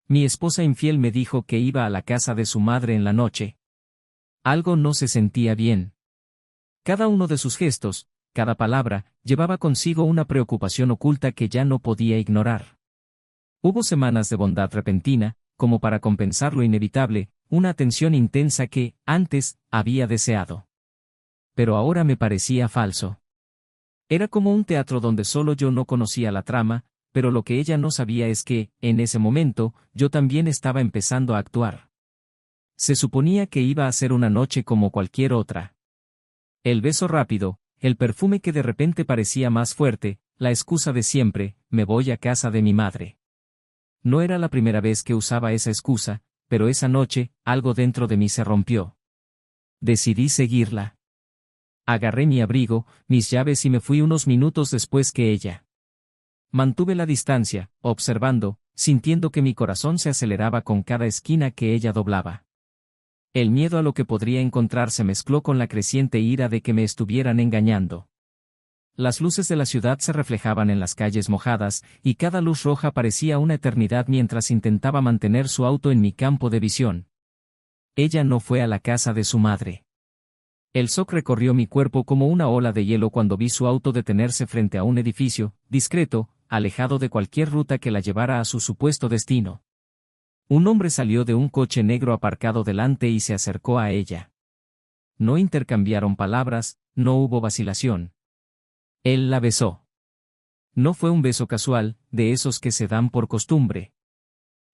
Mi esposa infiel me dijo que iba a la casa de su madre en la noche. Algo no se sentía bien. Cada uno de sus gestos, cada palabra, llevaba consigo una preocupación oculta que ya no podía ignorar. Hubo semanas de bondad repentina, como para compensar lo inevitable, una atención intensa que, antes, había deseado. Pero ahora me parecía falso. Era como un teatro donde solo yo no conocía la trama, pero lo que ella no sabía es que, en ese momento, yo también estaba empezando a actuar. Se suponía que iba a ser una noche como cualquier otra. El beso rápido, el perfume que de repente parecía más fuerte, la excusa de siempre, me voy a casa de mi madre. No era la primera vez que usaba esa excusa, pero esa noche, algo dentro de mí se rompió. Decidí seguirla. Agarré mi abrigo, mis llaves y me fui unos minutos después que ella. Mantuve la distancia, observando, sintiendo que mi corazón se aceleraba con cada esquina que ella doblaba. El miedo a lo que podría encontrar se mezcló con la creciente ira de que me estuvieran engañando. Las luces de la ciudad se reflejaban en las calles mojadas, y cada luz roja parecía una eternidad mientras intentaba mantener su auto en mi campo de visión. Ella no fue a la casa de su madre. El shock recorrió mi cuerpo como una ola de hielo cuando vi su auto detenerse frente a un edificio, discreto, alejado de cualquier ruta que la llevara a su supuesto destino. Un hombre salió de un coche negro aparcado delante y se acercó a ella. No intercambiaron palabras, no hubo vacilación. Él la besó. No fue un beso casual, de esos que se dan por costumbre.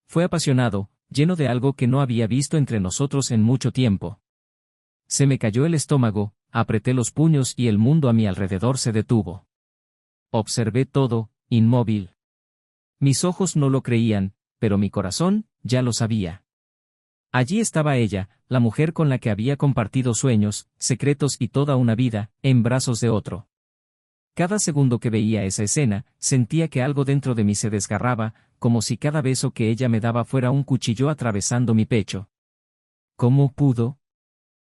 Fue apasionado, lleno de algo que no había visto entre nosotros en mucho tiempo. Se me cayó el estómago, apreté los puños y el mundo a mi alrededor se detuvo. Observé todo, inmóvil. Mis ojos no lo creían, pero mi corazón, ya lo sabía. Allí estaba ella, la mujer con la que había compartido sueños, secretos y toda una vida, en brazos de otro. Cada segundo que veía esa escena, sentía que algo dentro de mí se desgarraba, como si cada beso que ella me daba fuera un cuchillo atravesando mi pecho. ¿Cómo pudo?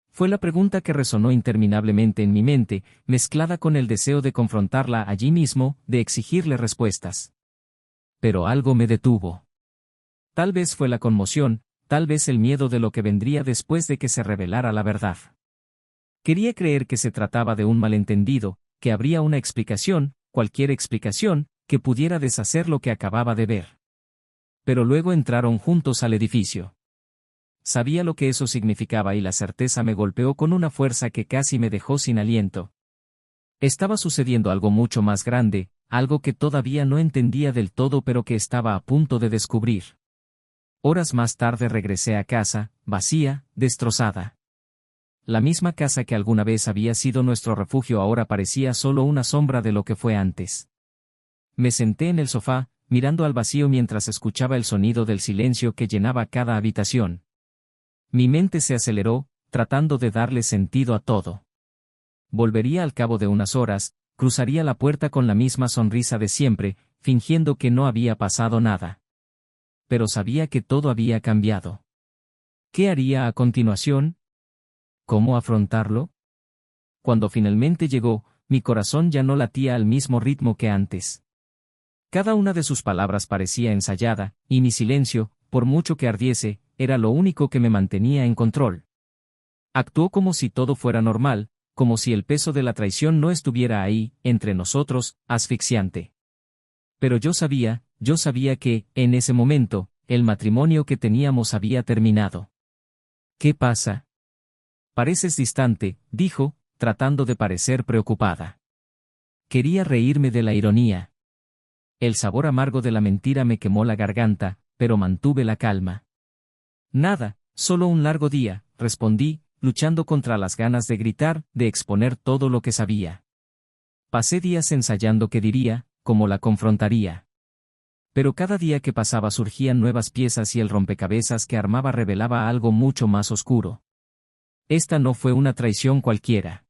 Fue la pregunta que resonó interminablemente en mi mente, mezclada con el deseo de confrontarla allí mismo, de exigirle respuestas. Pero algo me detuvo. Tal vez fue la conmoción, tal vez el miedo de lo que vendría después de que se revelara la verdad. Quería creer que se trataba de un malentendido, que habría una explicación, cualquier explicación, que pudiera deshacer lo que acababa de ver. Pero luego entraron juntos al edificio. Sabía lo que eso significaba y la certeza me golpeó con una fuerza que casi me dejó sin aliento. Estaba sucediendo algo mucho más grande, algo que todavía no entendía del todo pero que estaba a punto de descubrir. Horas más tarde regresé a casa, vacía, destrozada. La misma casa que alguna vez había sido nuestro refugio ahora parecía solo una sombra de lo que fue antes. Me senté en el sofá, mirando al vacío mientras escuchaba el sonido del silencio que llenaba cada habitación. Mi mente se aceleró, tratando de darle sentido a todo. Volvería al cabo de unas horas, cruzaría la puerta con la misma sonrisa de siempre, fingiendo que no había pasado nada. Pero sabía que todo había cambiado. ¿Qué haría a continuación? ¿Cómo afrontarlo? Cuando finalmente llegó, mi corazón ya no latía al mismo ritmo que antes. Cada una de sus palabras parecía ensayada, y mi silencio, por mucho que ardiese, era lo único que me mantenía en control. Actuó como si todo fuera normal, como si el peso de la traición no estuviera ahí, entre nosotros, asfixiante. Pero yo sabía que, en ese momento, el matrimonio que teníamos había terminado. ¿Qué pasa? Pareces distante, dijo, tratando de parecer preocupada. Quería reírme de la ironía. El sabor amargo de la mentira me quemó la garganta, pero mantuve la calma. Nada, solo un largo día, respondí, luchando contra las ganas de gritar, de exponer todo lo que sabía. Pasé días ensayando qué diría, cómo la confrontaría. Pero cada día que pasaba surgían nuevas piezas y el rompecabezas que armaba revelaba algo mucho más oscuro. Esta no fue una traición cualquiera.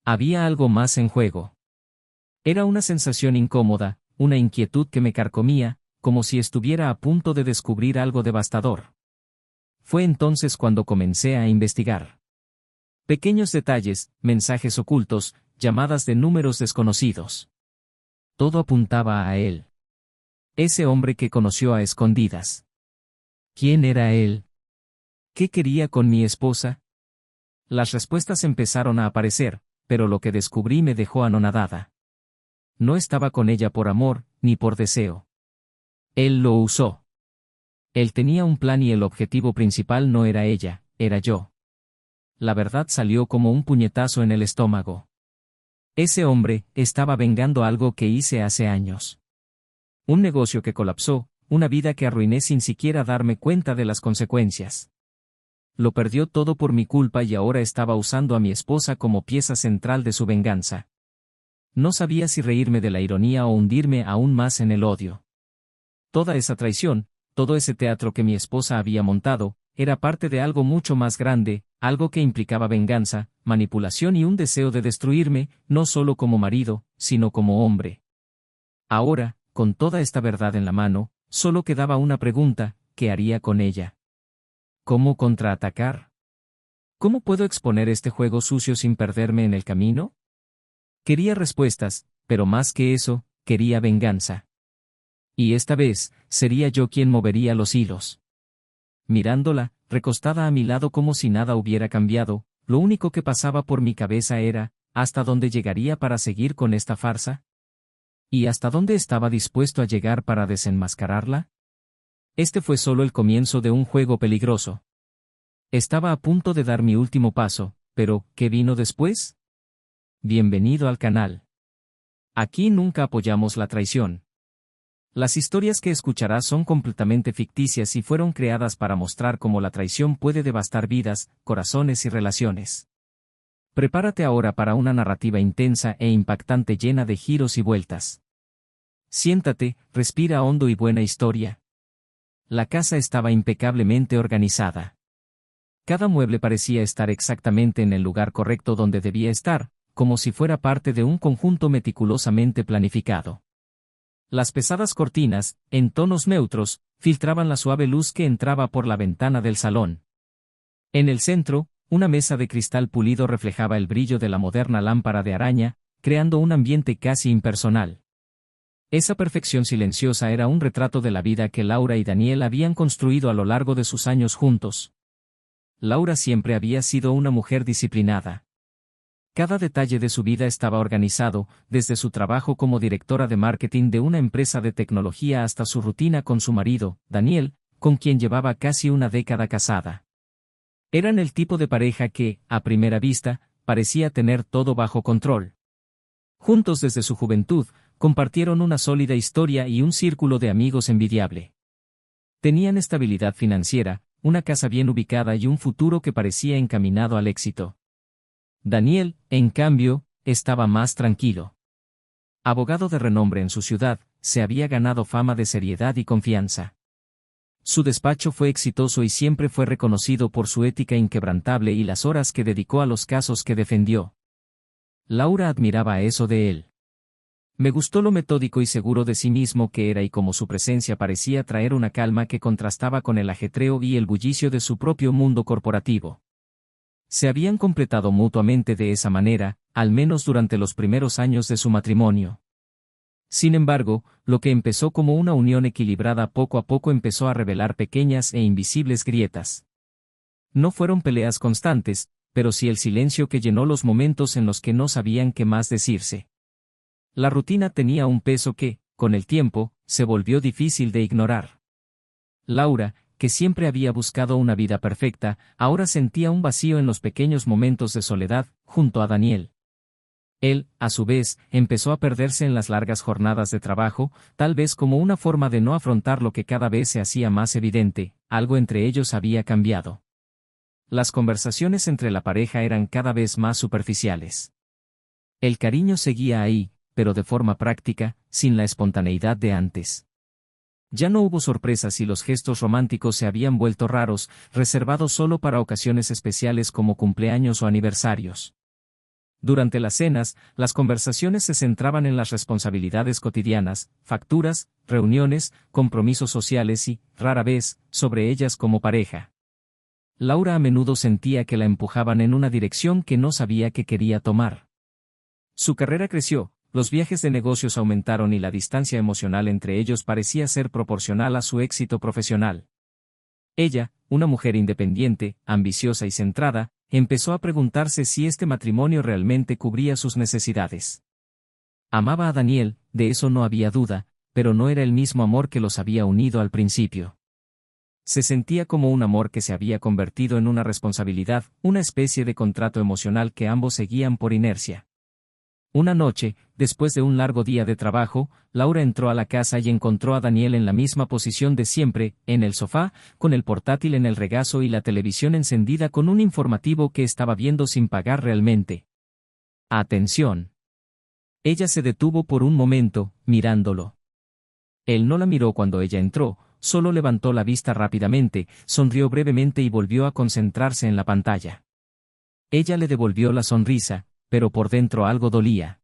Había algo más en juego. Era una sensación incómoda, una inquietud que me carcomía, como si estuviera a punto de descubrir algo devastador. Fue entonces cuando comencé a investigar. Pequeños detalles, mensajes ocultos, llamadas de números desconocidos. Todo apuntaba a él. Ese hombre que conoció a escondidas. ¿Quién era él? ¿Qué quería con mi esposa? Las respuestas empezaron a aparecer, pero lo que descubrí me dejó anonadada. No estaba con ella por amor, ni por deseo. Él lo usó. Él tenía un plan y el objetivo principal no era ella, era yo. La verdad salió como un puñetazo en el estómago. Ese hombre estaba vengando algo que hice hace años. Un negocio que colapsó, una vida que arruiné sin siquiera darme cuenta de las consecuencias. Lo perdió todo por mi culpa y ahora estaba usando a mi esposa como pieza central de su venganza. No sabía si reírme de la ironía o hundirme aún más en el odio. Toda esa traición, todo ese teatro que mi esposa había montado, era parte de algo mucho más grande, algo que implicaba venganza, manipulación y un deseo de destruirme, no solo como marido, sino como hombre. Ahora, con toda esta verdad en la mano, solo quedaba una pregunta: ¿qué haría con ella? ¿Cómo contraatacar? ¿Cómo puedo exponer este juego sucio sin perderme en el camino? Quería respuestas, pero más que eso, quería venganza. Y esta vez, sería yo quien movería los hilos. Mirándola, recostada a mi lado como si nada hubiera cambiado, lo único que pasaba por mi cabeza era: ¿hasta dónde llegaría para seguir con esta farsa? ¿Y hasta dónde estaba dispuesto a llegar para desenmascararla? Este fue solo el comienzo de un juego peligroso. Estaba a punto de dar mi último paso, pero ¿qué vino después? Bienvenido al canal. Aquí nunca apoyamos la traición. Las historias que escucharás son completamente ficticias y fueron creadas para mostrar cómo la traición puede devastar vidas, corazones y relaciones. Prepárate ahora para una narrativa intensa e impactante llena de giros y vueltas. Siéntate, respira hondo y buena historia. La casa estaba impecablemente organizada. Cada mueble parecía estar exactamente en el lugar correcto donde debía estar, como si fuera parte de un conjunto meticulosamente planificado. Las pesadas cortinas, en tonos neutros, filtraban la suave luz que entraba por la ventana del salón. En el centro, una mesa de cristal pulido reflejaba el brillo de la moderna lámpara de araña, creando un ambiente casi impersonal. Esa perfección silenciosa era un retrato de la vida que Laura y Daniel habían construido a lo largo de sus años juntos. Laura siempre había sido una mujer disciplinada. Cada detalle de su vida estaba organizado, desde su trabajo como directora de marketing de una empresa de tecnología hasta su rutina con su marido, Daniel, con quien llevaba casi una década casada. Eran el tipo de pareja que, a primera vista, parecía tener todo bajo control. Juntos desde su juventud, compartieron una sólida historia y un círculo de amigos envidiable. Tenían estabilidad financiera, una casa bien ubicada y un futuro que parecía encaminado al éxito. Daniel, en cambio, estaba más tranquilo. Abogado de renombre en su ciudad, se había ganado fama de seriedad y confianza. Su despacho fue exitoso y siempre fue reconocido por su ética inquebrantable y las horas que dedicó a los casos que defendió. Laura admiraba eso de él. Me gustó lo metódico y seguro de sí mismo que era y cómo su presencia parecía traer una calma que contrastaba con el ajetreo y el bullicio de su propio mundo corporativo. Se habían completado mutuamente de esa manera, al menos durante los primeros años de su matrimonio. Sin embargo, lo que empezó como una unión equilibrada poco a poco empezó a revelar pequeñas e invisibles grietas. No fueron peleas constantes, pero sí el silencio que llenó los momentos en los que no sabían qué más decirse. La rutina tenía un peso que, con el tiempo, se volvió difícil de ignorar. Laura, que siempre había buscado una vida perfecta, ahora sentía un vacío en los pequeños momentos de soledad, junto a Daniel. Él, a su vez, empezó a perderse en las largas jornadas de trabajo, tal vez como una forma de no afrontar lo que cada vez se hacía más evidente: algo entre ellos había cambiado. Las conversaciones entre la pareja eran cada vez más superficiales. El cariño seguía ahí, pero de forma práctica, sin la espontaneidad de antes. Ya no hubo sorpresas y los gestos románticos se habían vuelto raros, reservados solo para ocasiones especiales como cumpleaños o aniversarios. Durante las cenas, las conversaciones se centraban en las responsabilidades cotidianas, facturas, reuniones, compromisos sociales y, rara vez, sobre ellas como pareja. Laura a menudo sentía que la empujaban en una dirección que no sabía que quería tomar. Su carrera creció, los viajes de negocios aumentaron y la distancia emocional entre ellos parecía ser proporcional a su éxito profesional. Ella, una mujer independiente, ambiciosa y centrada, empezó a preguntarse si este matrimonio realmente cubría sus necesidades. Amaba a Daniel, de eso no había duda, pero no era el mismo amor que los había unido al principio. Se sentía como un amor que se había convertido en una responsabilidad, una especie de contrato emocional que ambos seguían por inercia. Una noche, después de un largo día de trabajo, Laura entró a la casa y encontró a Daniel en la misma posición de siempre, en el sofá, con el portátil en el regazo y la televisión encendida con un informativo que estaba viendo sin pagar realmente. Atención. Ella se detuvo por un momento, mirándolo. Él no la miró cuando ella entró, solo levantó la vista rápidamente, sonrió brevemente y volvió a concentrarse en la pantalla. Ella le devolvió la sonrisa, pero por dentro algo dolía.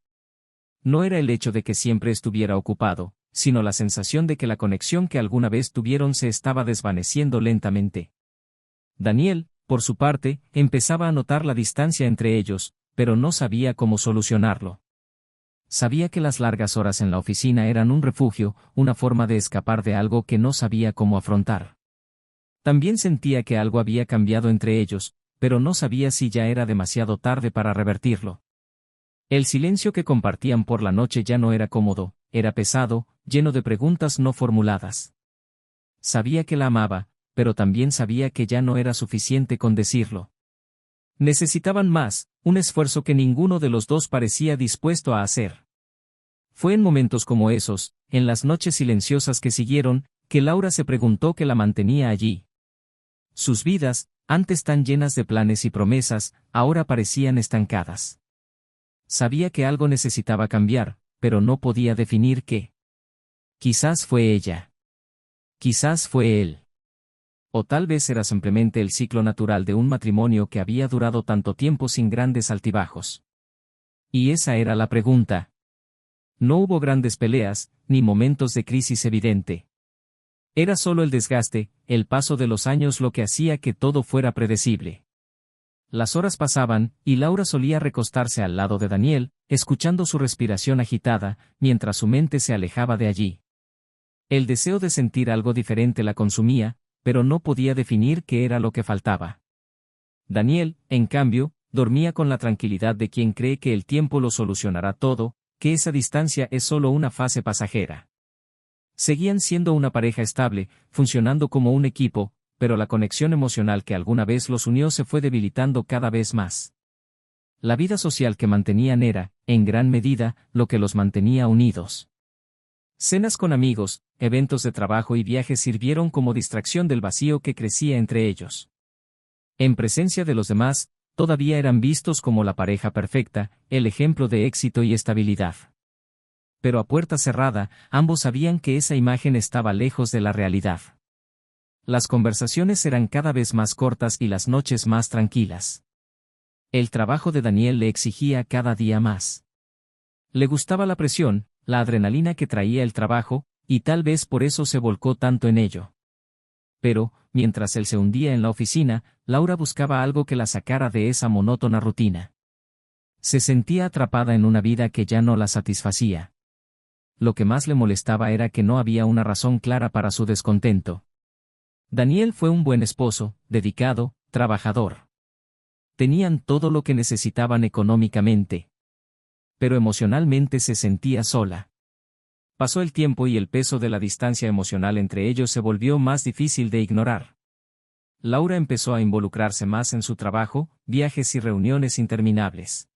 No era el hecho de que siempre estuviera ocupado, sino la sensación de que la conexión que alguna vez tuvieron se estaba desvaneciendo lentamente. Daniel, por su parte, empezaba a notar la distancia entre ellos, pero no sabía cómo solucionarlo. Sabía que las largas horas en la oficina eran un refugio, una forma de escapar de algo que no sabía cómo afrontar. También sentía que algo había cambiado entre ellos, pero no sabía si ya era demasiado tarde para revertirlo. El silencio que compartían por la noche ya no era cómodo, era pesado, lleno de preguntas no formuladas. Sabía que la amaba, pero también sabía que ya no era suficiente con decirlo. Necesitaban más, un esfuerzo que ninguno de los dos parecía dispuesto a hacer. Fue en momentos como esos, en las noches silenciosas que siguieron, que Laura se preguntó qué la mantenía allí. Sus vidas, antes tan llenas de planes y promesas, ahora parecían estancadas. Sabía que algo necesitaba cambiar, pero no podía definir qué. Quizás fue ella. Quizás fue él. O tal vez era simplemente el ciclo natural de un matrimonio que había durado tanto tiempo sin grandes altibajos. Y esa era la pregunta. No hubo grandes peleas, ni momentos de crisis evidente. Era solo el desgaste, el paso de los años lo que hacía que todo fuera predecible. Las horas pasaban, y Laura solía recostarse al lado de Daniel, escuchando su respiración agitada, mientras su mente se alejaba de allí. El deseo de sentir algo diferente la consumía, pero no podía definir qué era lo que faltaba. Daniel, en cambio, dormía con la tranquilidad de quien cree que el tiempo lo solucionará todo, que esa distancia es solo una fase pasajera. Seguían siendo una pareja estable, funcionando como un equipo, pero la conexión emocional que alguna vez los unió se fue debilitando cada vez más. La vida social que mantenían era, en gran medida, lo que los mantenía unidos. Cenas con amigos, eventos de trabajo y viajes sirvieron como distracción del vacío que crecía entre ellos. En presencia de los demás, todavía eran vistos como la pareja perfecta, el ejemplo de éxito y estabilidad. Pero a puerta cerrada, ambos sabían que esa imagen estaba lejos de la realidad. Las conversaciones eran cada vez más cortas y las noches más tranquilas. El trabajo de Daniel le exigía cada día más. Le gustaba la presión, la adrenalina que traía el trabajo, y tal vez por eso se volcó tanto en ello. Pero, mientras él se hundía en la oficina, Laura buscaba algo que la sacara de esa monótona rutina. Se sentía atrapada en una vida que ya no la satisfacía. Lo que más le molestaba era que no había una razón clara para su descontento. Daniel fue un buen esposo, dedicado, trabajador. Tenían todo lo que necesitaban económicamente. Pero emocionalmente se sentía sola. Pasó el tiempo y el peso de la distancia emocional entre ellos se volvió más difícil de ignorar. Laura empezó a involucrarse más en su trabajo, viajes y reuniones interminables.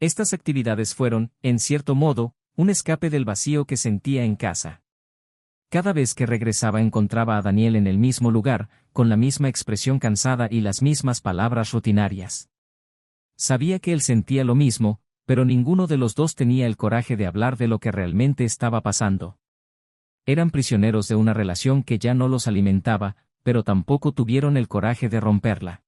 Estas actividades fueron, en cierto modo, un escape del vacío que sentía en casa. Cada vez que regresaba encontraba a Daniel en el mismo lugar, con la misma expresión cansada y las mismas palabras rutinarias. Sabía que él sentía lo mismo, pero ninguno de los dos tenía el coraje de hablar de lo que realmente estaba pasando. Eran prisioneros de una relación que ya no los alimentaba, pero tampoco tuvieron el coraje de romperla.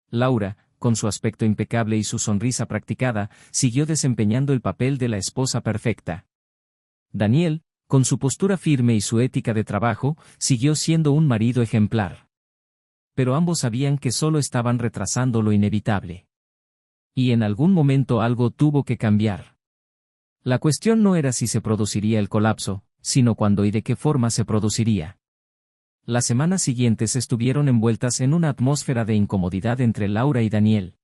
Laura, con su aspecto impecable y su sonrisa practicada, siguió desempeñando el papel de la esposa perfecta. Daniel, con su postura firme y su ética de trabajo, siguió siendo un marido ejemplar. Pero ambos sabían que solo estaban retrasando lo inevitable. Y en algún momento algo tuvo que cambiar. La cuestión no era si se produciría el colapso, sino cuándo y de qué forma se produciría. Las semanas siguientes estuvieron envueltas en una atmósfera de incomodidad entre Laura y Daniel.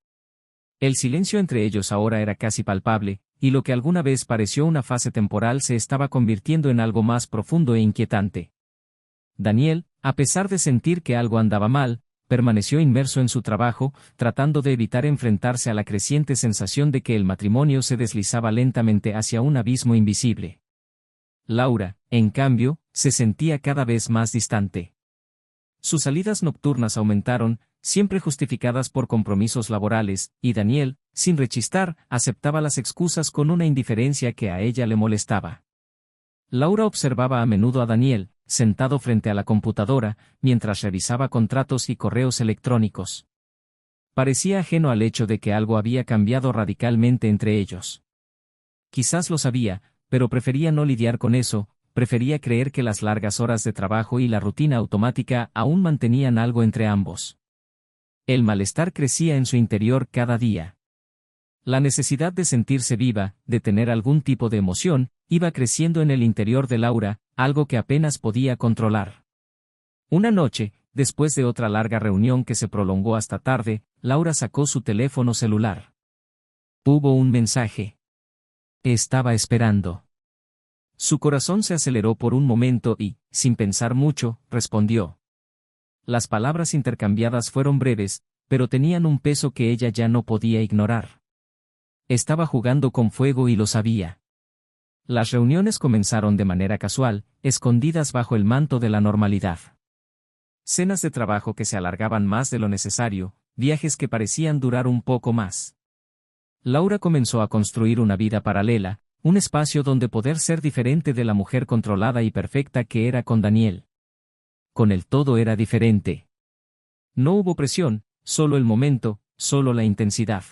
El silencio entre ellos ahora era casi palpable, y lo que alguna vez pareció una fase temporal se estaba convirtiendo en algo más profundo e inquietante. Daniel, a pesar de sentir que algo andaba mal, permaneció inmerso en su trabajo, tratando de evitar enfrentarse a la creciente sensación de que el matrimonio se deslizaba lentamente hacia un abismo invisible. Laura, en cambio, se sentía cada vez más distante. Sus salidas nocturnas aumentaron, siempre justificadas por compromisos laborales, y Daniel, sin rechistar, aceptaba las excusas con una indiferencia que a ella le molestaba. Laura observaba a menudo a Daniel, sentado frente a la computadora, mientras revisaba contratos y correos electrónicos. Parecía ajeno al hecho de que algo había cambiado radicalmente entre ellos. Quizás lo sabía, pero prefería no lidiar con eso, prefería creer que las largas horas de trabajo y la rutina automática aún mantenían algo entre ambos. El malestar crecía en su interior cada día. La necesidad de sentirse viva, de tener algún tipo de emoción, iba creciendo en el interior de Laura, algo que apenas podía controlar. Una noche, después de otra larga reunión que se prolongó hasta tarde, Laura sacó su teléfono celular. Hubo un mensaje. Estaba esperando. Su corazón se aceleró por un momento y, sin pensar mucho, respondió. Las palabras intercambiadas fueron breves, pero tenían un peso que ella ya no podía ignorar. Estaba jugando con fuego y lo sabía. Las reuniones comenzaron de manera casual, escondidas bajo el manto de la normalidad. Cenas de trabajo que se alargaban más de lo necesario, viajes que parecían durar un poco más. Laura comenzó a construir una vida paralela, un espacio donde poder ser diferente de la mujer controlada y perfecta que era con Daniel. Con él todo era diferente. No hubo presión, solo el momento, solo la intensidad.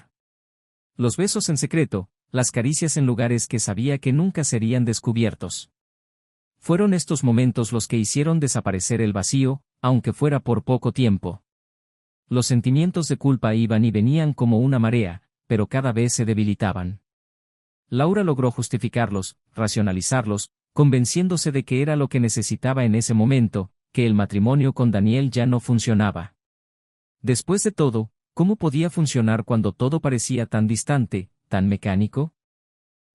Los besos en secreto, las caricias en lugares que sabía que nunca serían descubiertos. Fueron estos momentos los que hicieron desaparecer el vacío, aunque fuera por poco tiempo. Los sentimientos de culpa iban y venían como una marea, pero cada vez se debilitaban. Laura logró justificarlos, racionalizarlos, convenciéndose de que era lo que necesitaba en ese momento, que el matrimonio con Daniel ya no funcionaba. Después de todo, ¿cómo podía funcionar cuando todo parecía tan distante, tan mecánico?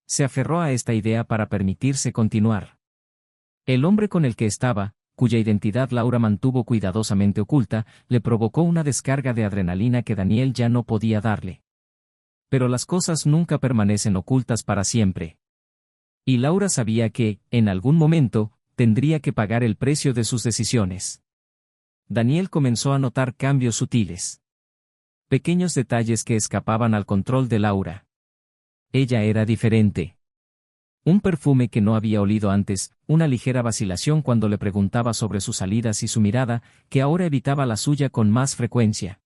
Se aferró a esta idea para permitirse continuar. El hombre con el que estaba, cuya identidad Laura mantuvo cuidadosamente oculta, le provocó una descarga de adrenalina que Daniel ya no podía darle. Pero las cosas nunca permanecen ocultas para siempre. Y Laura sabía que, en algún momento, tendría que pagar el precio de sus decisiones. Daniel comenzó a notar cambios sutiles. Pequeños detalles que escapaban al control de Laura. Ella era diferente. Un perfume que no había olido antes, una ligera vacilación cuando le preguntaba sobre sus salidas y su mirada, que ahora evitaba la suya con más frecuencia.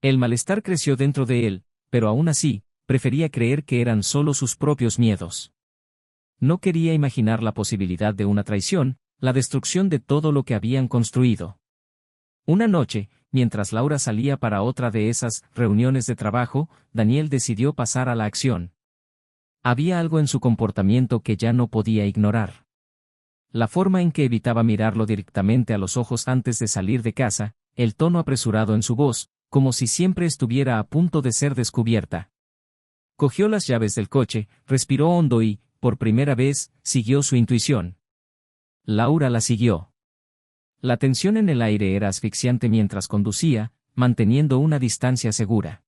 El malestar creció dentro de él, pero aún así, prefería creer que eran solo sus propios miedos. No quería imaginar la posibilidad de una traición, la destrucción de todo lo que habían construido. Una noche, mientras Laura salía para otra de esas reuniones de trabajo, Daniel decidió pasar a la acción. Había algo en su comportamiento que ya no podía ignorar. La forma en que evitaba mirarlo directamente a los ojos antes de salir de casa, el tono apresurado en su voz, como si siempre estuviera a punto de ser descubierta. Cogió las llaves del coche, respiró hondo y, por primera vez, siguió su intuición. Laura la siguió. La tensión en el aire era asfixiante mientras conducía, manteniendo una distancia segura.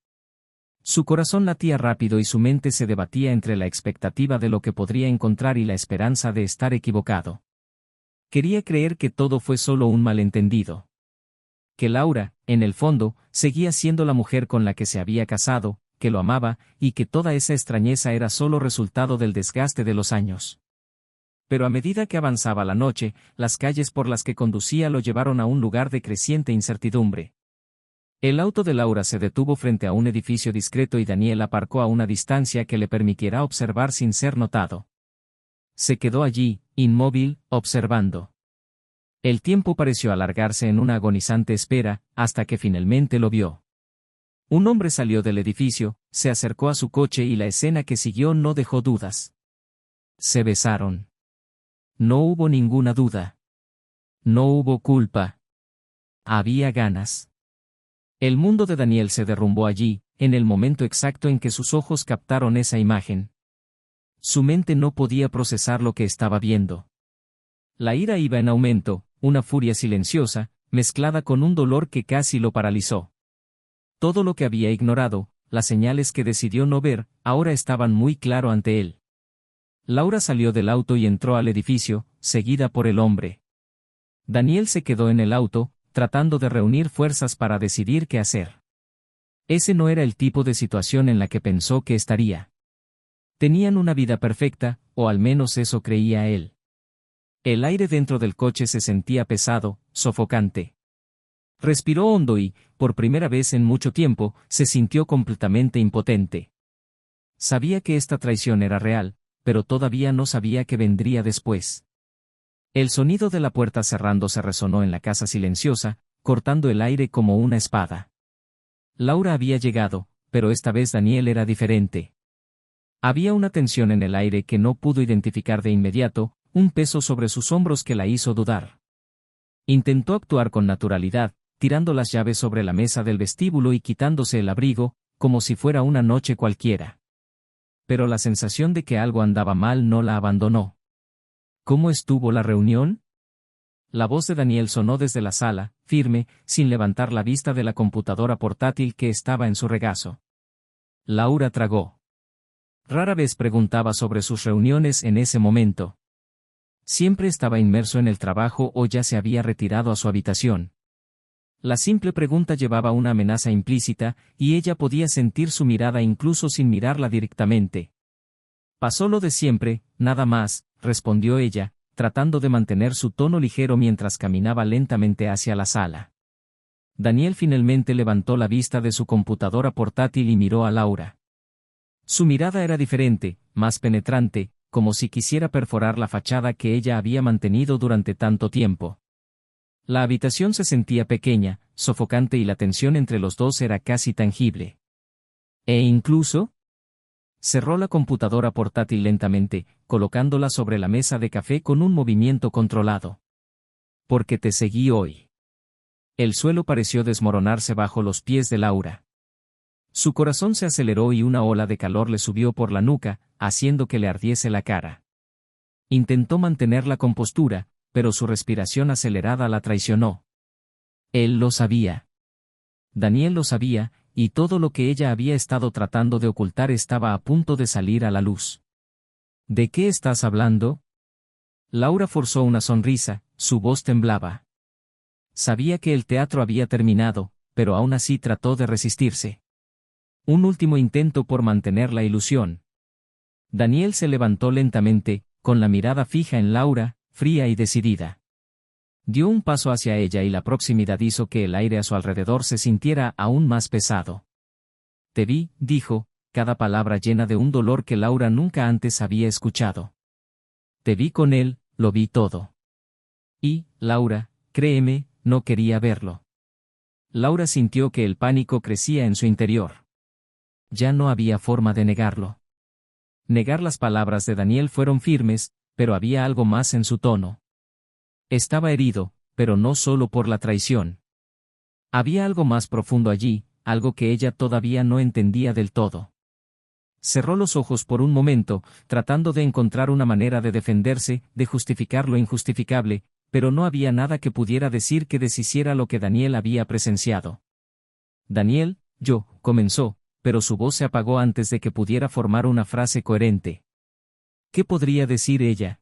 Su corazón latía rápido y su mente se debatía entre la expectativa de lo que podría encontrar y la esperanza de estar equivocado. Quería creer que todo fue solo un malentendido. Que Laura, en el fondo, seguía siendo la mujer con la que se había casado, que lo amaba, y que toda esa extrañeza era solo resultado del desgaste de los años. Pero a medida que avanzaba la noche, las calles por las que conducía lo llevaron a un lugar de creciente incertidumbre. El auto de Laura se detuvo frente a un edificio discreto y Daniel aparcó a una distancia que le permitiera observar sin ser notado. Se quedó allí, inmóvil, observando. El tiempo pareció alargarse en una agonizante espera, hasta que finalmente lo vio. Un hombre salió del edificio, se acercó a su coche y la escena que siguió no dejó dudas. Se besaron. No hubo ninguna duda. No hubo culpa. Había ganas. El mundo de Daniel se derrumbó allí, en el momento exacto en que sus ojos captaron esa imagen. Su mente no podía procesar lo que estaba viendo. La ira iba en aumento, una furia silenciosa, mezclada con un dolor que casi lo paralizó. Todo lo que había ignorado, las señales que decidió no ver, ahora estaban muy claro ante él. Laura salió del auto y entró al edificio, seguida por el hombre. Daniel se quedó en el auto, tratando de reunir fuerzas para decidir qué hacer. Ese no era el tipo de situación en la que pensó que estaría. Tenían una vida perfecta, o al menos eso creía él. El aire dentro del coche se sentía pesado, sofocante. Respiró hondo y, por primera vez en mucho tiempo, se sintió completamente impotente. Sabía que esta traición era real, pero todavía no sabía qué vendría después. El sonido de la puerta cerrándose resonó en la casa silenciosa, cortando el aire como una espada. Laura había llegado, pero esta vez Daniel era diferente. Había una tensión en el aire que no pudo identificar de inmediato, un peso sobre sus hombros que la hizo dudar. Intentó actuar con naturalidad, tirando las llaves sobre la mesa del vestíbulo y quitándose el abrigo, como si fuera una noche cualquiera. Pero la sensación de que algo andaba mal no la abandonó. ¿Cómo estuvo la reunión? La voz de Daniel sonó desde la sala, firme, sin levantar la vista de la computadora portátil que estaba en su regazo. Laura tragó. Rara vez preguntaba sobre sus reuniones en ese momento. Siempre estaba inmerso en el trabajo o ya se había retirado a su habitación. La simple pregunta llevaba una amenaza implícita, y ella podía sentir su mirada incluso sin mirarla directamente. Pasó lo de siempre, nada más, respondió ella, tratando de mantener su tono ligero mientras caminaba lentamente hacia la sala. Daniel finalmente levantó la vista de su computadora portátil y miró a Laura. Su mirada era diferente, más penetrante, como si quisiera perforar la fachada que ella había mantenido durante tanto tiempo. La habitación se sentía pequeña, sofocante y la tensión entre los dos era casi tangible. ¿E incluso? Cerró la computadora portátil lentamente, colocándola sobre la mesa de café con un movimiento controlado. Porque te seguí hoy. El suelo pareció desmoronarse bajo los pies de Laura. Su corazón se aceleró y una ola de calor le subió por la nuca, haciendo que le ardiese la cara. Intentó mantener la compostura, pero su respiración acelerada la traicionó. Él lo sabía. Daniel lo sabía, y todo lo que ella había estado tratando de ocultar estaba a punto de salir a la luz. ¿De qué estás hablando? Laura forzó una sonrisa, su voz temblaba. Sabía que el teatro había terminado, pero aún así trató de resistirse. Un último intento por mantener la ilusión. Daniel se levantó lentamente, con la mirada fija en Laura, fría y decidida. Dio un paso hacia ella y la proximidad hizo que el aire a su alrededor se sintiera aún más pesado. Te vi, dijo, cada palabra llena de un dolor que Laura nunca antes había escuchado. Te vi con él, lo vi todo. Y, Laura, créeme, no quería verlo. Laura sintió que el pánico crecía en su interior. Ya no había forma de negarlo. Negar las palabras de Daniel fueron firmes, pero había algo más en su tono. Estaba herido, pero no solo por la traición. Había algo más profundo allí, algo que ella todavía no entendía del todo. Cerró los ojos por un momento, tratando de encontrar una manera de defenderse, de justificar lo injustificable, pero no había nada que pudiera decir que deshiciera lo que Daniel había presenciado. Daniel, comenzó, pero su voz se apagó antes de que pudiera formar una frase coherente. ¿Qué podría decir ella?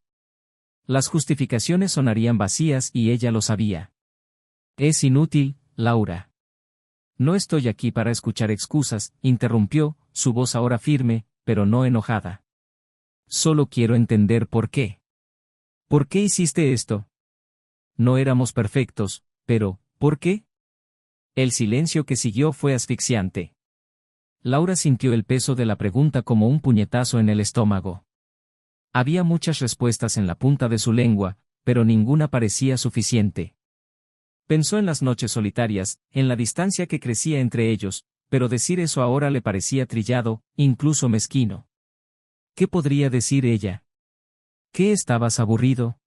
Las justificaciones sonarían vacías y ella lo sabía. Es inútil, Laura. No estoy aquí para escuchar excusas, interrumpió, su voz ahora firme, pero no enojada. Solo quiero entender por qué. ¿Por qué hiciste esto? No éramos perfectos, pero, ¿por qué? El silencio que siguió fue asfixiante. Laura sintió el peso de la pregunta como un puñetazo en el estómago. Había muchas respuestas en la punta de su lengua, pero ninguna parecía suficiente. Pensó en las noches solitarias, en la distancia que crecía entre ellos, pero decir eso ahora le parecía trillado, incluso mezquino. ¿Qué podría decir ella? ¿Qué estabas aburrido?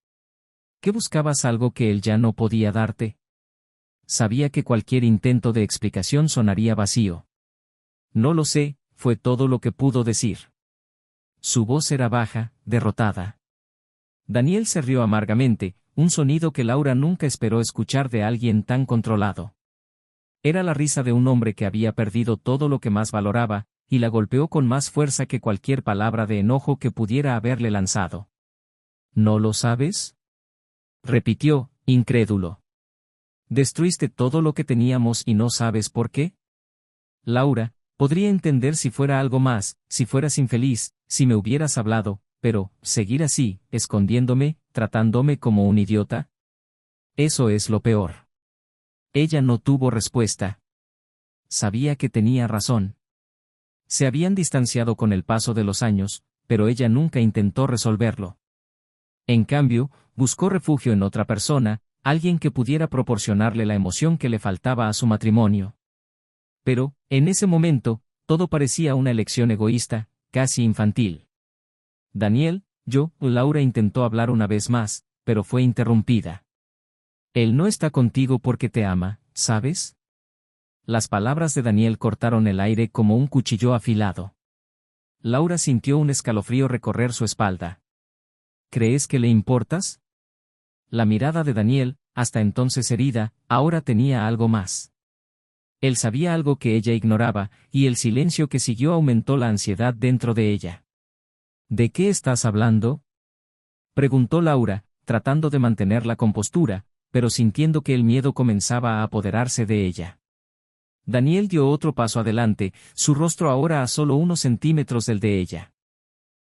¿Qué buscabas algo que él ya no podía darte? Sabía que cualquier intento de explicación sonaría vacío. No lo sé, fue todo lo que pudo decir. Su voz era baja, derrotada. Daniel se rió amargamente, un sonido que Laura nunca esperó escuchar de alguien tan controlado. Era la risa de un hombre que había perdido todo lo que más valoraba, y la golpeó con más fuerza que cualquier palabra de enojo que pudiera haberle lanzado. ¿No lo sabes?, repitió, incrédulo. ¿Destruiste todo lo que teníamos y no sabes por qué? Laura, podría entender si fuera algo más, si fueras infeliz, si me hubieras hablado, pero, seguir así, escondiéndome, tratándome como un idiota. Eso es lo peor. Ella no tuvo respuesta. Sabía que tenía razón. Se habían distanciado con el paso de los años, pero ella nunca intentó resolverlo. En cambio, buscó refugio en otra persona, alguien que pudiera proporcionarle la emoción que le faltaba a su matrimonio. Pero, en ese momento, todo parecía una elección egoísta, casi infantil. Daniel, Laura intentó hablar una vez más, pero fue interrumpida. Él no está contigo porque te ama, ¿sabes? Las palabras de Daniel cortaron el aire como un cuchillo afilado. Laura sintió un escalofrío recorrer su espalda. ¿Crees que le importas? La mirada de Daniel, hasta entonces herida, ahora tenía algo más. Él sabía algo que ella ignoraba, y el silencio que siguió aumentó la ansiedad dentro de ella. ¿De qué estás hablando?, preguntó Laura, tratando de mantener la compostura, pero sintiendo que el miedo comenzaba a apoderarse de ella. Daniel dio otro paso adelante, su rostro ahora a solo unos centímetros del de ella.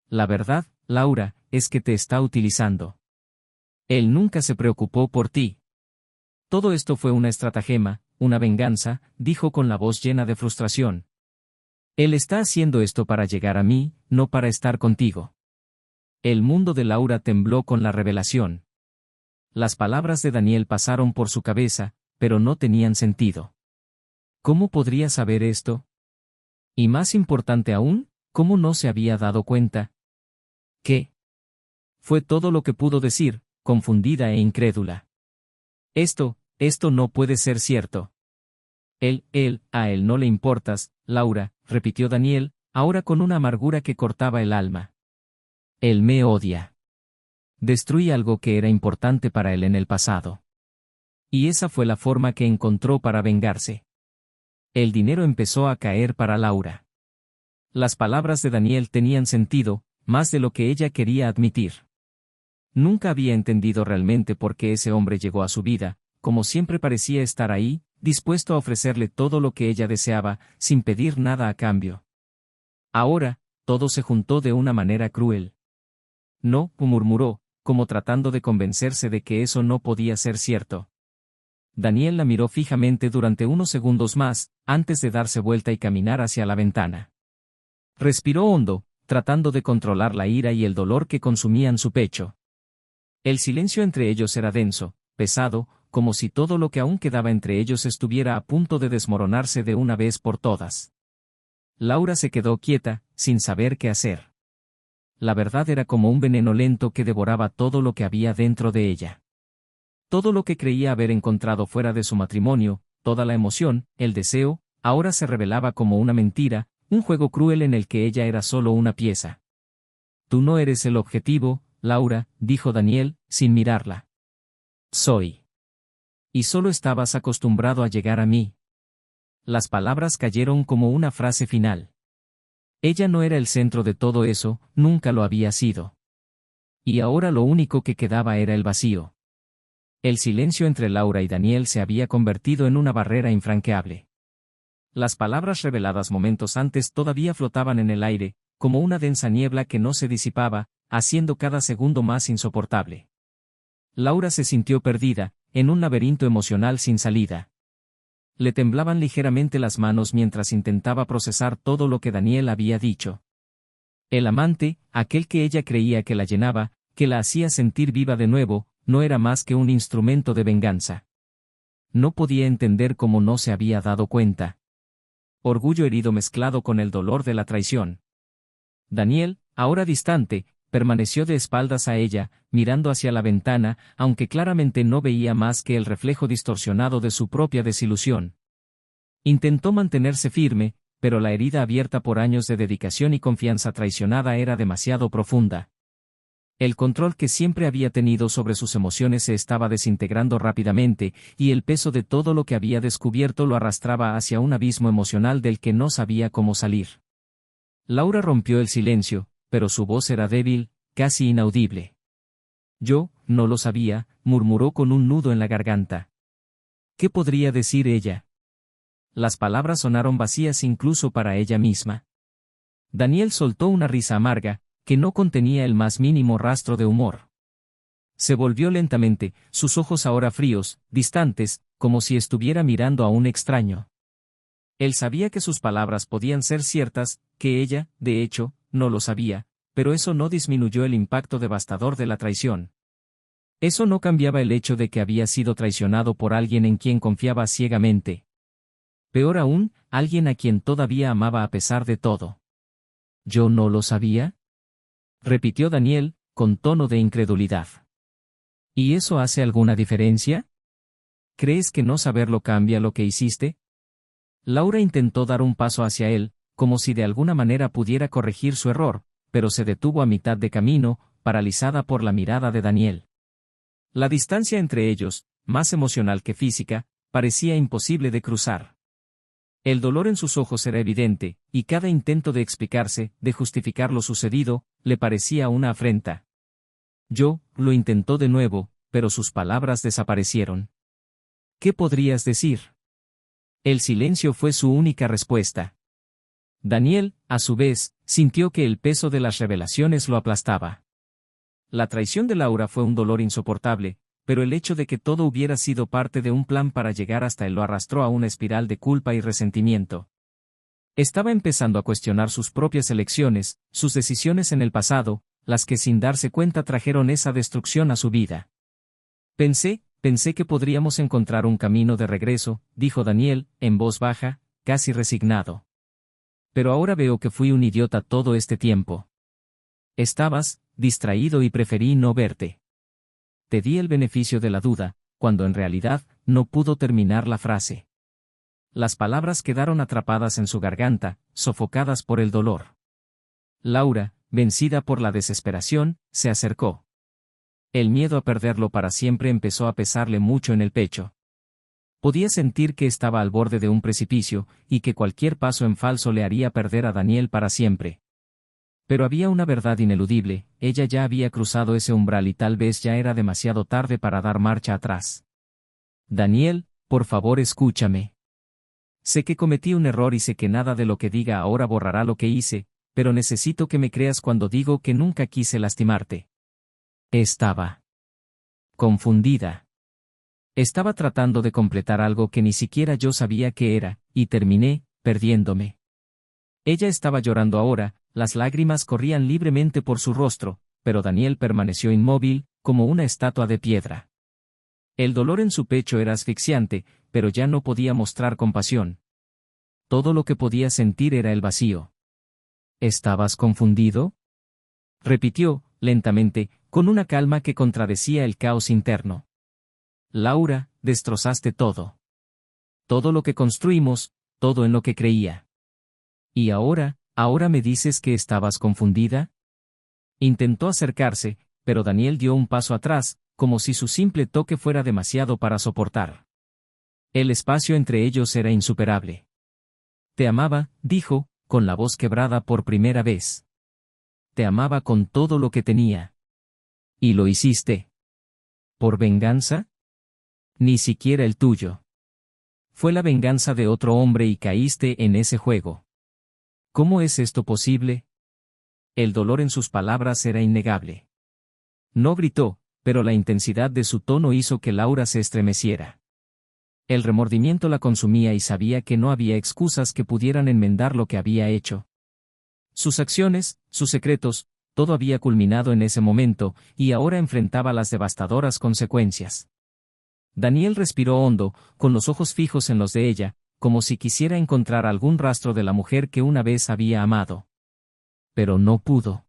La verdad, Laura, es que te está utilizando. Él nunca se preocupó por ti. Todo esto fue una estratagema, una venganza, dijo con la voz llena de frustración. Él está haciendo esto para llegar a mí, no para estar contigo. El mundo de Laura tembló con la revelación. Las palabras de Daniel pasaron por su cabeza, pero no tenían sentido. ¿Cómo podría saber esto? Y más importante aún, ¿cómo no se había dado cuenta? ¿Qué? Fue todo lo que pudo decir, confundida e incrédula. Esto no puede ser cierto. A él no le importas, Laura, repitió Daniel, ahora con una amargura que cortaba el alma. Él me odia. Destruí algo que era importante para él en el pasado. Y esa fue la forma que encontró para vengarse. El dinero empezó a caer para Laura. Las palabras de Daniel tenían sentido, más de lo que ella quería admitir. Nunca había entendido realmente por qué ese hombre llegó a su vida, como siempre parecía estar ahí, dispuesto a ofrecerle todo lo que ella deseaba, sin pedir nada a cambio. Ahora, todo se juntó de una manera cruel. No, murmuró, como tratando de convencerse de que eso no podía ser cierto. Daniel la miró fijamente durante unos segundos más, antes de darse vuelta y caminar hacia la ventana. Respiró hondo, tratando de controlar la ira y el dolor que consumían su pecho. El silencio entre ellos era denso, pesado, como si todo lo que aún quedaba entre ellos estuviera a punto de desmoronarse de una vez por todas. Laura se quedó quieta, sin saber qué hacer. La verdad era como un veneno lento que devoraba todo lo que había dentro de ella. Todo lo que creía haber encontrado fuera de su matrimonio, toda la emoción, el deseo, ahora se revelaba como una mentira, un juego cruel en el que ella era solo una pieza. Tú no eres el objetivo, Laura, dijo Daniel, sin mirarla. Soy. Y solo estabas acostumbrado a llegar a mí. Las palabras cayeron como una frase final. Ella no era el centro de todo eso, nunca lo había sido. Y ahora lo único que quedaba era el vacío. El silencio entre Laura y Daniel se había convertido en una barrera infranqueable. Las palabras reveladas momentos antes todavía flotaban en el aire, como una densa niebla que no se disipaba, haciendo cada segundo más insoportable. Laura se sintió perdida, en un laberinto emocional sin salida. Le temblaban ligeramente las manos mientras intentaba procesar todo lo que Daniel había dicho. El amante, aquel que ella creía que la llenaba, que la hacía sentir viva de nuevo, no era más que un instrumento de venganza. No podía entender cómo no se había dado cuenta. Orgullo herido mezclado con el dolor de la traición. Daniel, ahora distante, permaneció de espaldas a ella, mirando hacia la ventana, aunque claramente no veía más que el reflejo distorsionado de su propia desilusión. Intentó mantenerse firme, pero la herida abierta por años de dedicación y confianza traicionada era demasiado profunda. El control que siempre había tenido sobre sus emociones se estaba desintegrando rápidamente, y el peso de todo lo que había descubierto lo arrastraba hacia un abismo emocional del que no sabía cómo salir. Laura rompió el silencio, pero su voz era débil, casi inaudible. Yo, no lo sabía, murmuró con un nudo en la garganta. ¿Qué podría decir ella? Las palabras sonaron vacías incluso para ella misma. Daniel soltó una risa amarga, que no contenía el más mínimo rastro de humor. Se volvió lentamente, sus ojos ahora fríos, distantes, como si estuviera mirando a un extraño. Él sabía que sus palabras podían ser ciertas, que ella, de hecho, no lo sabía, pero eso no disminuyó el impacto devastador de la traición. Eso no cambiaba el hecho de que había sido traicionado por alguien en quien confiaba ciegamente. Peor aún, alguien a quien todavía amaba a pesar de todo. ¿Yo no lo sabía?, repitió Daniel, con tono de incredulidad. ¿Y eso hace alguna diferencia? ¿Crees que no saberlo cambia lo que hiciste? Laura intentó dar un paso hacia él, como si de alguna manera pudiera corregir su error, pero se detuvo a mitad de camino, paralizada por la mirada de Daniel. La distancia entre ellos, más emocional que física, parecía imposible de cruzar. El dolor en sus ojos era evidente, y cada intento de explicarse, de justificar lo sucedido, le parecía una afrenta. Yo, lo intentó de nuevo, pero sus palabras desaparecieron. ¿Qué podrías decir? El silencio fue su única respuesta. Daniel, a su vez, sintió que el peso de las revelaciones lo aplastaba. La traición de Laura fue un dolor insoportable, pero el hecho de que todo hubiera sido parte de un plan para llegar hasta él lo arrastró a una espiral de culpa y resentimiento. Estaba empezando a cuestionar sus propias elecciones, sus decisiones en el pasado, las que sin darse cuenta trajeron esa destrucción a su vida. Pensé que podríamos encontrar un camino de regreso, dijo Daniel, en voz baja, casi resignado. Pero ahora veo que fui un idiota todo este tiempo. Estabas distraído y preferí no verte. Te di el beneficio de la duda, cuando en realidad, no pudo terminar la frase. Las palabras quedaron atrapadas en su garganta, sofocadas por el dolor. Laura, vencida por la desesperación, se acercó. El miedo a perderlo para siempre empezó a pesarle mucho en el pecho. Podía sentir que estaba al borde de un precipicio, y que cualquier paso en falso le haría perder a Daniel para siempre. Pero había una verdad ineludible, ella ya había cruzado ese umbral y tal vez ya era demasiado tarde para dar marcha atrás. Daniel, por favor escúchame. Sé que cometí un error y sé que nada de lo que diga ahora borrará lo que hice, pero necesito que me creas cuando digo que nunca quise lastimarte. Estaba confundida. Estaba tratando de completar algo que ni siquiera yo sabía qué era, y terminé perdiéndome. Ella estaba llorando ahora, las lágrimas corrían libremente por su rostro, pero Daniel permaneció inmóvil, como una estatua de piedra. El dolor en su pecho era asfixiante, pero ya no podía mostrar compasión. Todo lo que podía sentir era el vacío. ¿Estabas confundido?, repitió, lentamente, con una calma que contradecía el caos interno. Laura, destrozaste todo. Todo lo que construimos, todo en lo que creía. ¿Y ahora me dices que estabas confundida? Intentó acercarse, pero Daniel dio un paso atrás, como si su simple toque fuera demasiado para soportar. El espacio entre ellos era insuperable. Te amaba, dijo, con la voz quebrada por primera vez. Te amaba con todo lo que tenía. ¿Y lo hiciste por venganza? Ni siquiera el tuyo. Fue la venganza de otro hombre y caíste en ese juego. ¿Cómo es esto posible? El dolor en sus palabras era innegable. No gritó, pero la intensidad de su tono hizo que Laura se estremeciera. El remordimiento la consumía y sabía que no había excusas que pudieran enmendar lo que había hecho. Sus acciones, sus secretos, todo había culminado en ese momento, y ahora enfrentaba las devastadoras consecuencias. Daniel respiró hondo, con los ojos fijos en los de ella, como si quisiera encontrar algún rastro de la mujer que una vez había amado. Pero no pudo.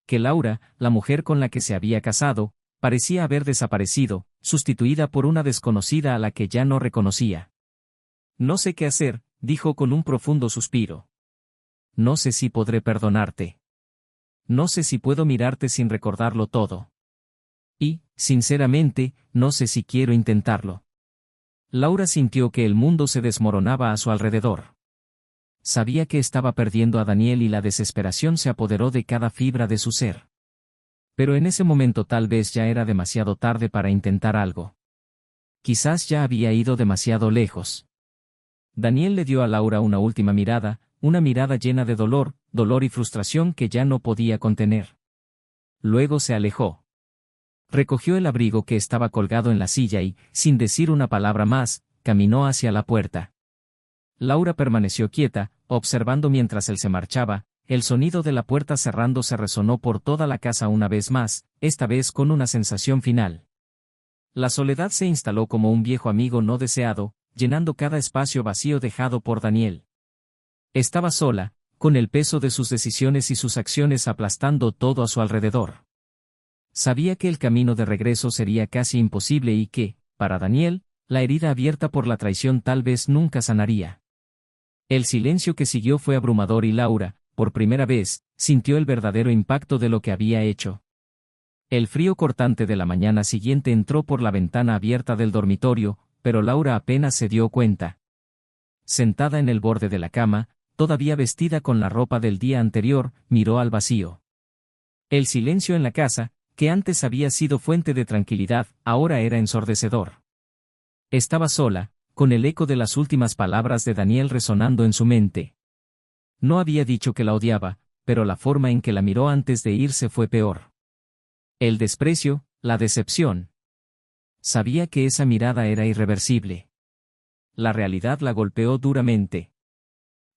que Laura, la mujer con la que se había casado, parecía haber desaparecido, sustituida por una desconocida a la que ya no reconocía. No sé qué hacer, dijo con un profundo suspiro. No sé si podré perdonarte. No sé si puedo mirarte sin recordarlo todo. Y, sinceramente, no sé si quiero intentarlo. Laura sintió que el mundo se desmoronaba a su alrededor. Sabía que estaba perdiendo a Daniel y la desesperación se apoderó de cada fibra de su ser. Pero en ese momento tal vez ya era demasiado tarde para intentar algo. Quizás ya había ido demasiado lejos. Daniel le dio a Laura una última mirada, una mirada llena de dolor y frustración que ya no podía contener. Luego se alejó. Recogió el abrigo que estaba colgado en la silla y, sin decir una palabra más, caminó hacia la puerta. Laura permaneció quieta, observando mientras él se marchaba. El sonido de la puerta cerrándose resonó por toda la casa una vez más, esta vez con una sensación final. La soledad se instaló como un viejo amigo no deseado, llenando cada espacio vacío dejado por Daniel. Estaba sola, con el peso de sus decisiones y sus acciones aplastando todo a su alrededor. Sabía que el camino de regreso sería casi imposible y que, para Daniel, la herida abierta por la traición tal vez nunca sanaría. El silencio que siguió fue abrumador y Laura, por primera vez, sintió el verdadero impacto de lo que había hecho. El frío cortante de la mañana siguiente entró por la ventana abierta del dormitorio, pero Laura apenas se dio cuenta. Sentada en el borde de la cama, todavía vestida con la ropa del día anterior, miró al vacío. El silencio en la casa, que antes había sido fuente de tranquilidad, ahora era ensordecedor. Estaba sola, con el eco de las últimas palabras de Daniel resonando en su mente. No había dicho que la odiaba, pero la forma en que la miró antes de irse fue peor. El desprecio, la decepción. Sabía que esa mirada era irreversible. La realidad la golpeó duramente.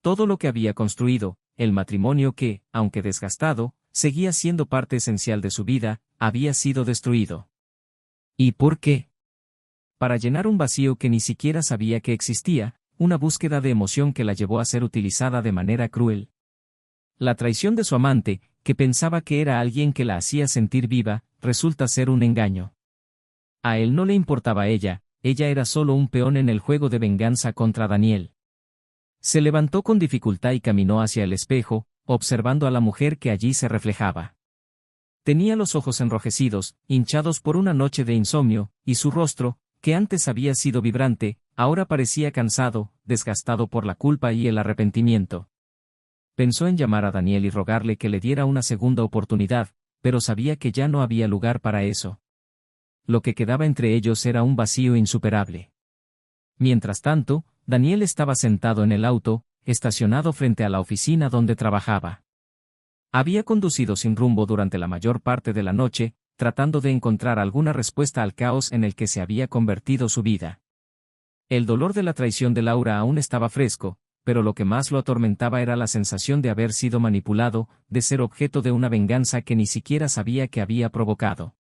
Todo lo que había construido, el matrimonio que, aunque desgastado, seguía siendo parte esencial de su vida, había sido destruido. ¿Y por qué? Para llenar un vacío que ni siquiera sabía que existía, una búsqueda de emoción que la llevó a ser utilizada de manera cruel. La traición de su amante, que pensaba que era alguien que la hacía sentir viva, resulta ser un engaño. A él no le importaba ella era solo un peón en el juego de venganza contra Daniel. Se levantó con dificultad y caminó hacia el espejo, observando a la mujer que allí se reflejaba. Tenía los ojos enrojecidos, hinchados por una noche de insomnio, y su rostro, que antes había sido vibrante, ahora parecía cansado, desgastado por la culpa y el arrepentimiento. Pensó en llamar a Daniel y rogarle que le diera una segunda oportunidad, pero sabía que ya no había lugar para eso. Lo que quedaba entre ellos era un vacío insuperable. Mientras tanto, Daniel estaba sentado en el auto, estacionado frente a la oficina donde trabajaba. Había conducido sin rumbo durante la mayor parte de la noche, tratando de encontrar alguna respuesta al caos en el que se había convertido su vida. El dolor de la traición de Laura aún estaba fresco, pero lo que más lo atormentaba era la sensación de haber sido manipulado, de ser objeto de una venganza que ni siquiera sabía que había provocado.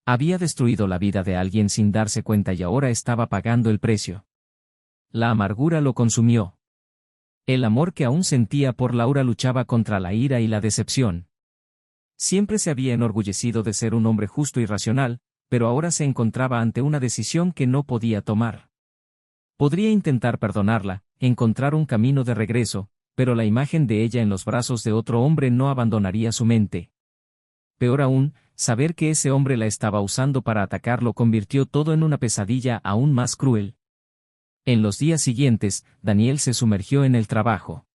Había destruido la vida de alguien sin darse cuenta y ahora estaba pagando el precio. La amargura lo consumió. El amor que aún sentía por Laura luchaba contra la ira y la decepción. Siempre se había enorgullecido de ser un hombre justo y racional, pero ahora se encontraba ante una decisión que no podía tomar. Podría intentar perdonarla, encontrar un camino de regreso, pero la imagen de ella en los brazos de otro hombre no abandonaría su mente. Peor aún, saber que ese hombre la estaba usando para atacarlo convirtió todo en una pesadilla aún más cruel. En los días siguientes, Daniel se sumergió en el trabajo.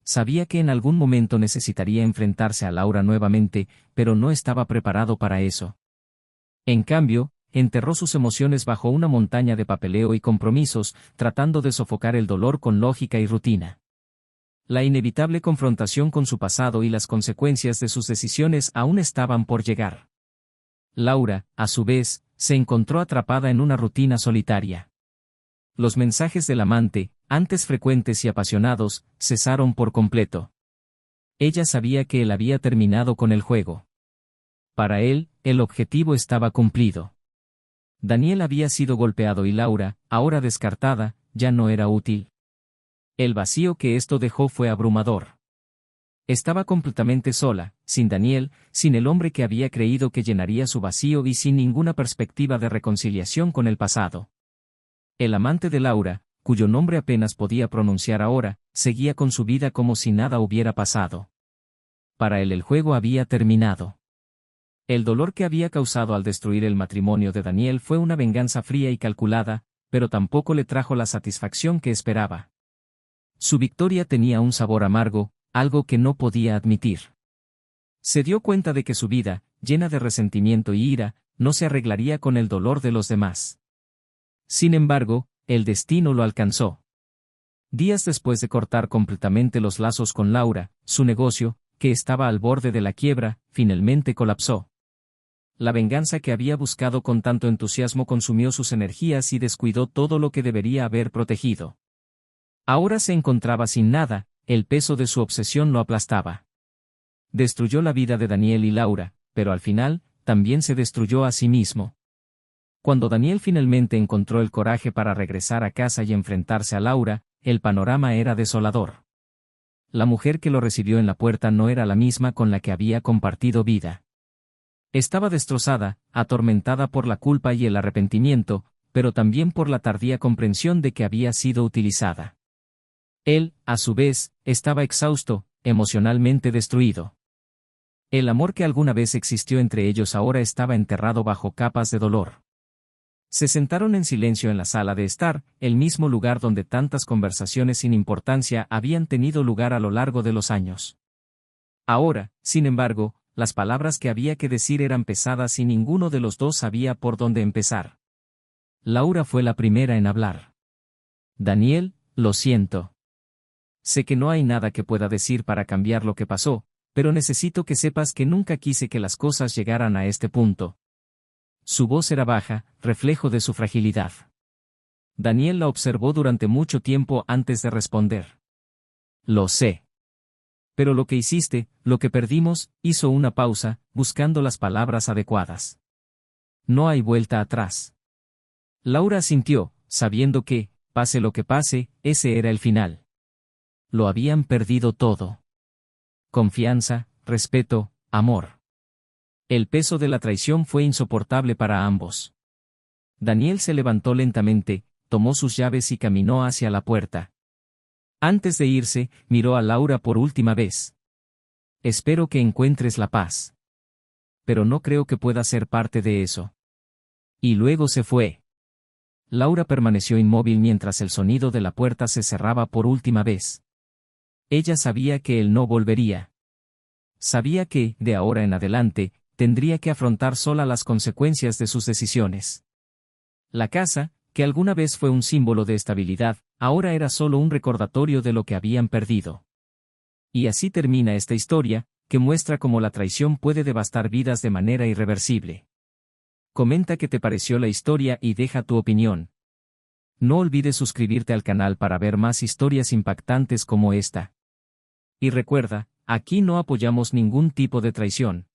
Sabía que en algún momento necesitaría enfrentarse a Laura nuevamente, pero no estaba preparado para eso. En cambio, enterró sus emociones bajo una montaña de papeleo y compromisos, tratando de sofocar el dolor con lógica y rutina. La inevitable confrontación con su pasado y las consecuencias de sus decisiones aún estaban por llegar. Laura, a su vez, se encontró atrapada en una rutina solitaria. Los mensajes del amante, antes frecuentes y apasionados, cesaron por completo. Ella sabía que él había terminado con el juego. Para él, el objetivo estaba cumplido. Daniel había sido golpeado y Laura, ahora descartada, ya no era útil. El vacío que esto dejó fue abrumador. Estaba completamente sola, sin Daniel, sin el hombre que había creído que llenaría su vacío y sin ninguna perspectiva de reconciliación con el pasado. El amante de Laura, cuyo nombre apenas podía pronunciar ahora, seguía con su vida como si nada hubiera pasado. Para él el juego había terminado. El dolor que había causado al destruir el matrimonio de Daniel fue una venganza fría y calculada, pero tampoco le trajo la satisfacción que esperaba. Su victoria tenía un sabor amargo, algo que no podía admitir. Se dio cuenta de que su vida, llena de resentimiento y ira, no se arreglaría con el dolor de los demás. Sin embargo, el destino lo alcanzó. Días después de cortar completamente los lazos con Laura, su negocio, que estaba al borde de la quiebra, finalmente colapsó. La venganza que había buscado con tanto entusiasmo consumió sus energías y descuidó todo lo que debería haber protegido. Ahora se encontraba sin nada, el peso de su obsesión lo aplastaba. Destruyó la vida de Daniel y Laura, pero al final, también se destruyó a sí mismo. Cuando Daniel finalmente encontró el coraje para regresar a casa y enfrentarse a Laura, el panorama era desolador. La mujer que lo recibió en la puerta no era la misma con la que había compartido vida. Estaba destrozada, atormentada por la culpa y el arrepentimiento, pero también por la tardía comprensión de que había sido utilizada. Él, a su vez, estaba exhausto, emocionalmente destruido. El amor que alguna vez existió entre ellos ahora estaba enterrado bajo capas de dolor. Se sentaron en silencio en la sala de estar, el mismo lugar donde tantas conversaciones sin importancia habían tenido lugar a lo largo de los años. Ahora, sin embargo, las palabras que había que decir eran pesadas y ninguno de los dos sabía por dónde empezar. Laura fue la primera en hablar. Daniel, lo siento. Sé que no hay nada que pueda decir para cambiar lo que pasó, pero necesito que sepas que nunca quise que las cosas llegaran a este punto. Su voz era baja, reflejo de su fragilidad. Daniel la observó durante mucho tiempo antes de responder. Lo sé. Pero lo que hiciste, lo que perdimos, hizo una pausa, buscando las palabras adecuadas. No hay vuelta atrás. Laura asintió, sabiendo que, pase lo que pase, ese era el final. Lo habían perdido todo. Confianza, respeto, amor. El peso de la traición fue insoportable para ambos. Daniel se levantó lentamente, tomó sus llaves y caminó hacia la puerta. Antes de irse, miró a Laura por última vez. Espero que encuentres la paz. Pero no creo que pueda ser parte de eso. Y luego se fue. Laura permaneció inmóvil mientras el sonido de la puerta se cerraba por última vez. Ella sabía que él no volvería. Sabía que, de ahora en adelante, tendría que afrontar sola las consecuencias de sus decisiones. La casa, que alguna vez fue un símbolo de estabilidad, ahora era solo un recordatorio de lo que habían perdido. Y así termina esta historia, que muestra cómo la traición puede devastar vidas de manera irreversible. Comenta qué te pareció la historia y deja tu opinión. No olvides suscribirte al canal para ver más historias impactantes como esta. Y recuerda, aquí no apoyamos ningún tipo de traición.